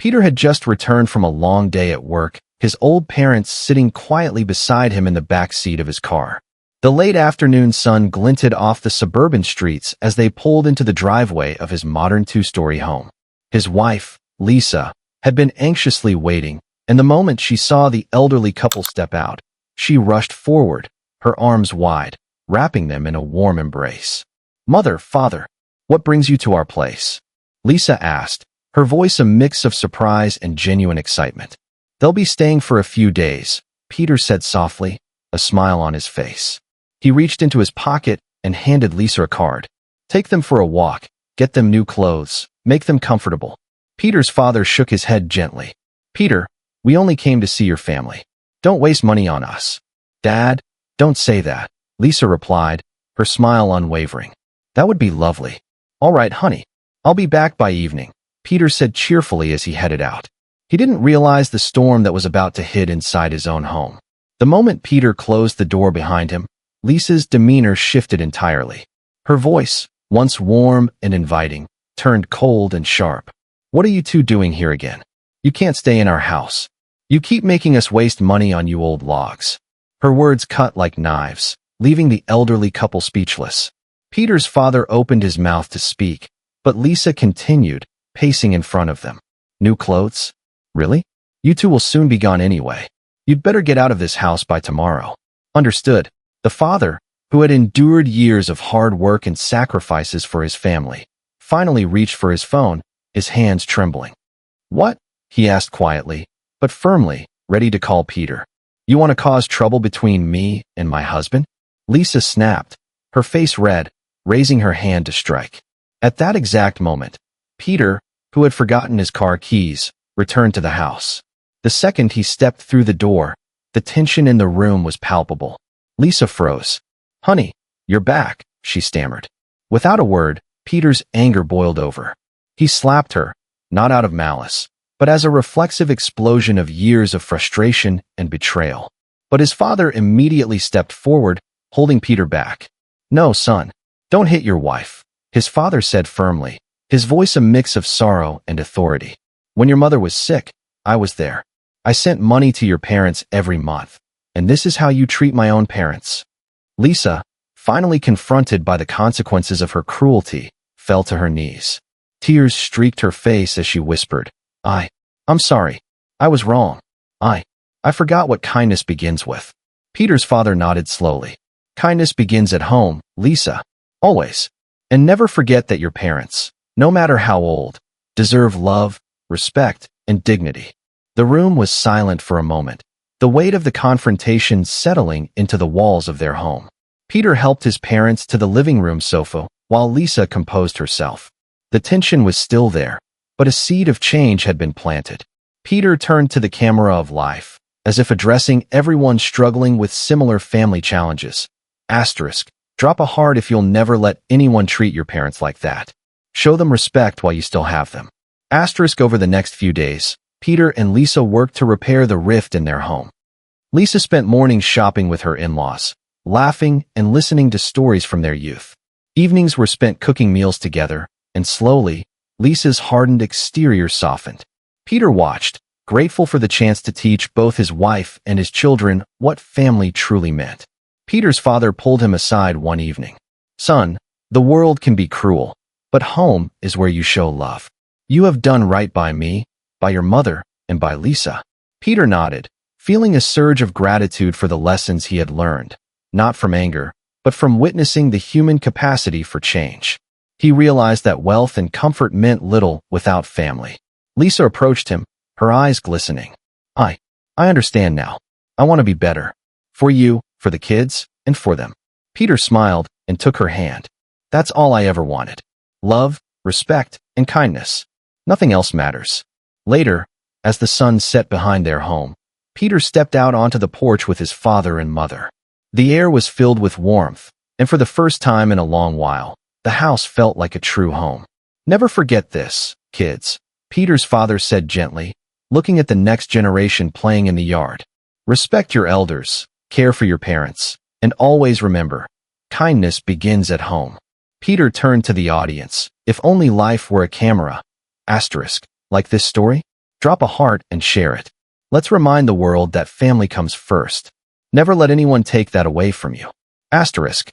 Peter had just returned from a long day at work, his old parents sitting quietly beside him in the back seat of his car. The late afternoon sun glinted off the suburban streets as they pulled into the driveway of his modern two-story home. His wife, Lisa, had been anxiously waiting, and the moment she saw the elderly couple step out, she rushed forward, her arms wide, wrapping them in a warm embrace. "Mother, father, what brings you to our place?" Lisa asked, her voice a mix of surprise and genuine excitement. "They'll be staying for a few days," Peter said softly, a smile on his face. He reached into his pocket and handed Lisa a card. "Take them for a walk, get them new clothes, make them comfortable." Peter's father shook his head gently. "Peter, we only came to see your family. Don't waste money on us." "Dad, don't say that," Lisa replied, her smile unwavering. "That would be lovely." "All right, honey. I'll be back by evening," Peter said cheerfully as he headed out. He didn't realize the storm that was about to hit inside his own home. The moment Peter closed the door behind him, Lisa's demeanor shifted entirely. Her voice, once warm and inviting, turned cold and sharp. "What are you two doing here again? You can't stay in our house. You keep making us waste money on you old logs." Her words cut like knives, leaving the elderly couple speechless. Peter's father opened his mouth to speak, but Lisa continued, pacing in front of them. "New clothes? Really? You two will soon be gone anyway. You'd better get out of this house by tomorrow." "Understood." The father, who had endured years of hard work and sacrifices for his family, finally reached for his phone, his hands trembling. "What?" he asked quietly, but firmly, ready to call Peter. "You want to cause trouble between me and my husband?" Lisa snapped, her face red, raising her hand to strike. At that exact moment, Peter, who had forgotten his car keys, returned to the house. The second he stepped through the door, the tension in the room was palpable. Lisa froze. "Honey, you're back," she stammered. Without a word, Peter's anger boiled over. He slapped her, not out of malice, but as a reflexive explosion of years of frustration and betrayal. But his father immediately stepped forward, holding Peter back. "No, son, don't hit your wife," his father said firmly, his voice a mix of sorrow and authority. "When your mother was sick, I was there. I sent money to your parents every month, and this is how you treat my own parents." Lisa, finally confronted by the consequences of her cruelty, fell to her knees. Tears streaked her face as she whispered, I'm sorry. I was wrong. I forgot what kindness begins with." Peter's father nodded slowly. "Kindness begins at home, Lisa. Always. And never forget that your parents, no matter how old, deserve love, respect, and dignity." The room was silent for a moment, the weight of the confrontation settling into the walls of their home. Peter helped his parents to the living room sofa while Lisa composed herself. The tension was still there, but a seed of change had been planted. Peter turned to the camera of life, as if addressing everyone struggling with similar family challenges. Asterisk, drop a heart if you'll never let anyone treat your parents like that. Show them respect while you still have them. Asterisk. Over the next few days, Peter and Lisa worked to repair the rift in their home. Lisa spent mornings shopping with her in-laws, laughing and listening to stories from their youth. Evenings were spent cooking meals together, and slowly, Lisa's hardened exterior softened. Peter watched, grateful for the chance to teach both his wife and his children what family truly meant. Peter's father pulled him aside one evening. "Son, the world can be cruel, but home is where you show love. You have done right by me, by your mother, and by Lisa." Peter nodded, feeling a surge of gratitude for the lessons he had learned, not from anger, but from witnessing the human capacity for change. He realized that wealth and comfort meant little without family. Lisa approached him, her eyes glistening. I understand now. I want to be better. For you, for the kids, and for them." Peter smiled and took her hand. "That's all I ever wanted. Love, respect, and kindness. Nothing else matters." Later, as the sun set behind their home, Peter stepped out onto the porch with his father and mother. The air was filled with warmth, and for the first time in a long while, the house felt like a true home. "Never forget this, kids," Peter's father said gently, looking at the next generation playing in the yard. "Respect your elders, care for your parents, and always remember, kindness begins at home." Peter turned to the audience. "If only life were a camera, asterisk, like this story, Drop a heart and share it. Let's remind the world that family comes first. Never let anyone take that away from you. Asterisk.